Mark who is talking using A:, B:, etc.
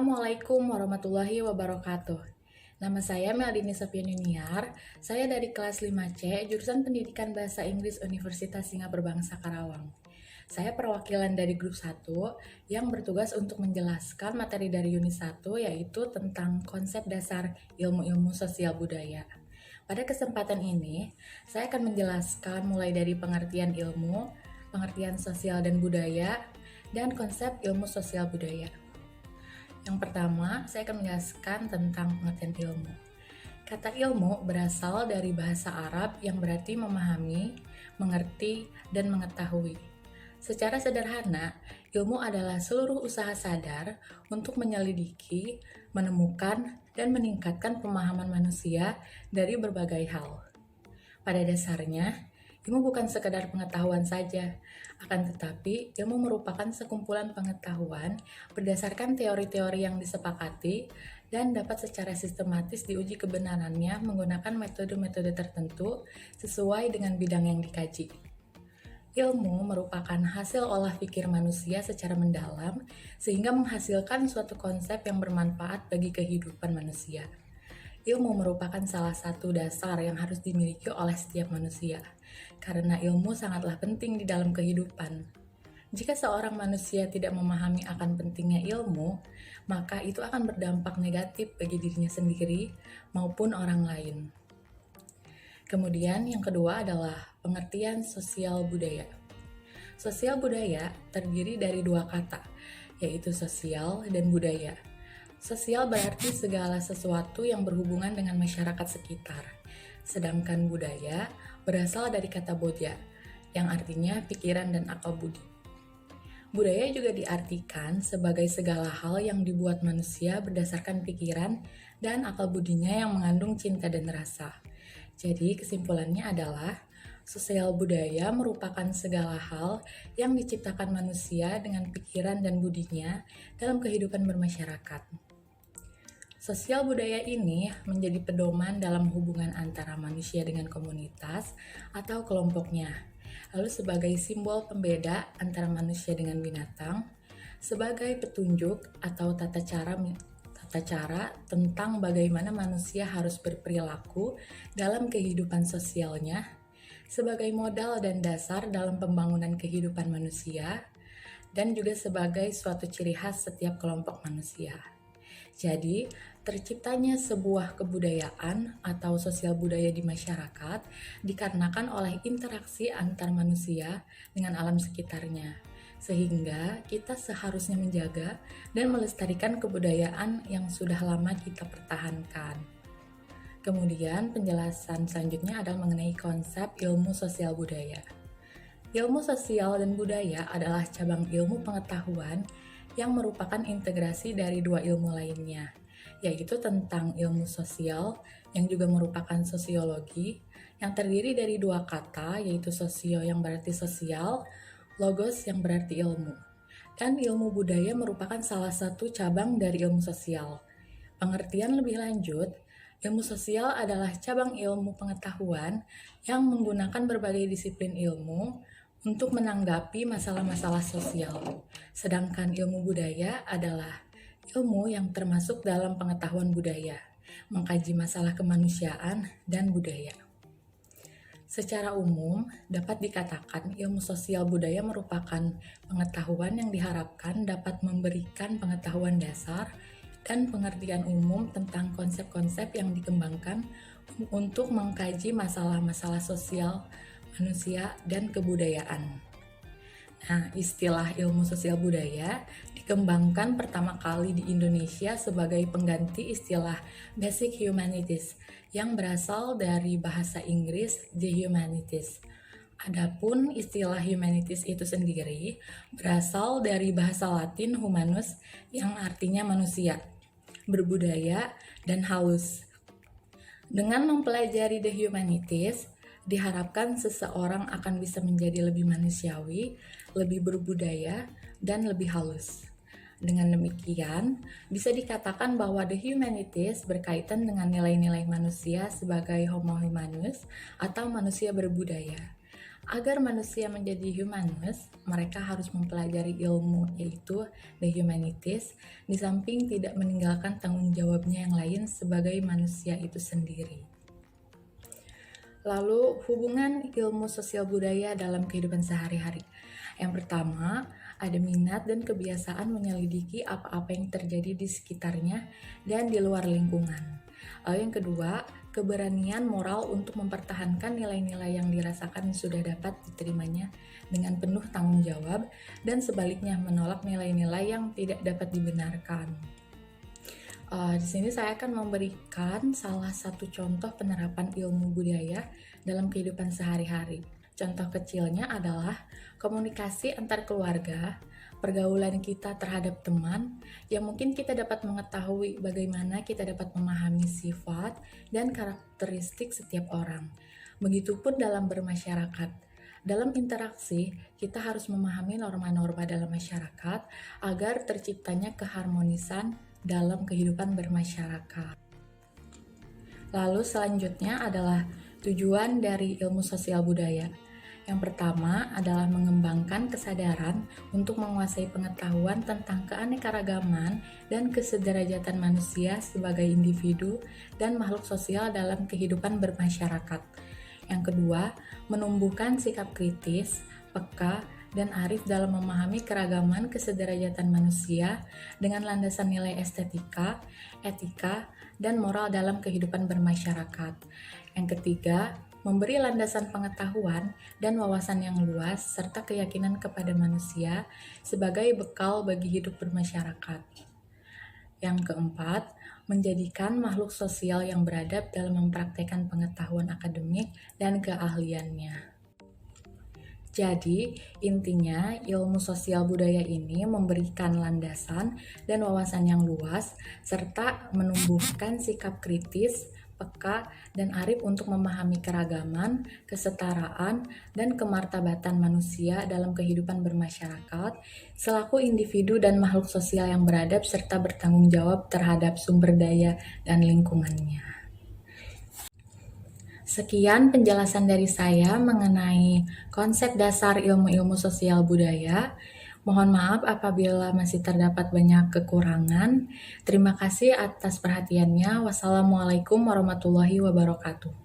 A: Assalamualaikum warahmatullahi wabarakatuh. Nama saya Meldini Sofianiniar. Saya dari kelas 5C, jurusan Pendidikan Bahasa Inggris Universitas Singapura Bangsa Karawang. Saya perwakilan dari grup 1 yang bertugas untuk menjelaskan materi dari unit 1, yaitu tentang konsep dasar ilmu-ilmu sosial budaya. Pada kesempatan ini, saya akan menjelaskan mulai dari pengertian ilmu, pengertian sosial dan budaya, dan konsep ilmu sosial budaya. Yang pertama, saya akan menjelaskan tentang pengertian ilmu. Kata ilmu berasal dari bahasa Arab yang berarti memahami, mengerti, dan mengetahui. Secara sederhana, ilmu adalah seluruh usaha sadar untuk menyelidiki, menemukan, dan meningkatkan pemahaman manusia dari berbagai hal. Pada dasarnya, ilmu bukan sekedar pengetahuan saja, akan tetapi ilmu merupakan sekumpulan pengetahuan berdasarkan teori-teori yang disepakati dan dapat secara sistematis diuji kebenarannya menggunakan metode-metode tertentu sesuai dengan bidang yang dikaji. Ilmu merupakan hasil olah pikir manusia secara mendalam sehingga menghasilkan suatu konsep yang bermanfaat bagi kehidupan manusia. Ilmu merupakan salah satu dasar yang harus dimiliki oleh setiap manusia, karena ilmu sangatlah penting di dalam kehidupan. Jika seorang manusia tidak memahami akan pentingnya ilmu, maka itu akan berdampak negatif bagi dirinya sendiri maupun orang lain. Kemudian yang kedua adalah pengertian sosial budaya. Sosial budaya terdiri dari dua kata, yaitu sosial dan budaya. Sosial berarti segala sesuatu yang berhubungan dengan masyarakat sekitar, sedangkan budaya berasal dari kata bodya, yang artinya pikiran dan akal budi. Budaya juga diartikan sebagai segala hal yang dibuat manusia berdasarkan pikiran dan akal budinya yang mengandung cinta dan rasa. Jadi kesimpulannya adalah sosial budaya merupakan segala hal yang diciptakan manusia dengan pikiran dan budinya dalam kehidupan bermasyarakat. Sosial budaya ini menjadi pedoman dalam hubungan antara manusia dengan komunitas atau kelompoknya, lalu sebagai simbol pembeda antara manusia dengan binatang, sebagai petunjuk atau tata cara tentang bagaimana manusia harus berperilaku dalam kehidupan sosialnya, sebagai modal dan dasar dalam pembangunan kehidupan manusia, dan juga sebagai suatu ciri khas setiap kelompok manusia. Jadi, terciptanya sebuah kebudayaan atau sosial budaya di masyarakat dikarenakan oleh interaksi antar manusia dengan alam sekitarnya, sehingga kita seharusnya menjaga dan melestarikan kebudayaan yang sudah lama kita pertahankan. Kemudian penjelasan selanjutnya adalah mengenai konsep ilmu sosial budaya. Ilmu sosial dan budaya adalah cabang ilmu pengetahuan yang merupakan integrasi dari dua ilmu lainnya, yaitu tentang ilmu sosial yang juga merupakan sosiologi, yang terdiri dari dua kata, yaitu sosio yang berarti sosial, logos yang berarti ilmu. Dan ilmu budaya merupakan salah satu cabang dari ilmu sosial. Pengertian lebih lanjut, ilmu sosial adalah cabang ilmu pengetahuan yang menggunakan berbagai disiplin ilmu untuk menanggapi masalah-masalah sosial. Sedangkan ilmu budaya adalah ilmu yang termasuk dalam pengetahuan budaya, mengkaji masalah kemanusiaan dan budaya. Secara umum, dapat dikatakan ilmu sosial budaya merupakan pengetahuan yang diharapkan dapat memberikan pengetahuan dasar dan pengertian umum tentang konsep-konsep yang dikembangkan untuk mengkaji masalah-masalah sosial, manusia, dan kebudayaan. Nah, istilah ilmu sosial budaya dikembangkan pertama kali di Indonesia sebagai pengganti istilah Basic Humanities yang berasal dari bahasa Inggris The Humanities. Adapun istilah humanities itu sendiri berasal dari bahasa Latin humanus yang artinya manusia, berbudaya, dan halus. Dengan mempelajari The Humanities, diharapkan seseorang akan bisa menjadi lebih manusiawi, lebih berbudaya, dan lebih halus. Dengan demikian, bisa dikatakan bahwa The Humanities berkaitan dengan nilai-nilai manusia sebagai Homo humanus atau manusia berbudaya. Agar manusia menjadi humanus, mereka harus mempelajari ilmu yaitu the humanities, di samping tidak meninggalkan tanggung jawabnya yang lain sebagai manusia itu sendiri. Lalu, hubungan ilmu sosial budaya dalam kehidupan sehari-hari. Yang pertama, ada minat dan kebiasaan menyelidiki apa-apa yang terjadi di sekitarnya dan di luar lingkungan. Lalu yang kedua, keberanian moral untuk mempertahankan nilai-nilai yang dirasakan sudah dapat diterimanya dengan penuh tanggung jawab, dan sebaliknya menolak nilai-nilai yang tidak dapat dibenarkan. Di sini saya akan memberikan salah satu contoh penerapan ilmu budaya dalam kehidupan sehari-hari. Contoh kecilnya adalah komunikasi antar keluarga, pergaulan kita terhadap teman, yang mungkin kita dapat mengetahui bagaimana kita dapat memahami sifat dan karakteristik setiap orang. Begitupun dalam bermasyarakat. Dalam interaksi, kita harus memahami norma-norma dalam masyarakat agar terciptanya keharmonisan dalam kehidupan bermasyarakat. Lalu selanjutnya adalah tujuan dari ilmu sosial budaya. Yang pertama adalah mengembangkan kesadaran untuk menguasai pengetahuan tentang keanekaragaman dan kesederajatan manusia sebagai individu dan makhluk sosial dalam kehidupan bermasyarakat. Yang kedua, menumbuhkan sikap kritis, peka, dan arif dalam memahami keragaman kesederajatan manusia dengan landasan nilai estetika, etika, dan moral dalam kehidupan bermasyarakat. Yang ketiga, memberi landasan pengetahuan dan wawasan yang luas serta keyakinan kepada manusia sebagai bekal bagi hidup bermasyarakat. Yang keempat, menjadikan makhluk sosial yang beradab dalam mempraktekkan pengetahuan akademik dan keahliannya. Jadi, intinya ilmu sosial budaya ini memberikan landasan dan wawasan yang luas, serta menumbuhkan sikap kritis, peka, dan arif untuk memahami keragaman, kesetaraan, dan kemartabatan manusia dalam kehidupan bermasyarakat, selaku individu dan makhluk sosial yang beradab serta bertanggung jawab terhadap sumber daya dan lingkungannya. Sekian penjelasan dari saya mengenai konsep dasar ilmu-ilmu sosial budaya. Mohon maaf apabila masih terdapat banyak kekurangan. Terima kasih atas perhatiannya. Wassalamualaikum warahmatullahi wabarakatuh.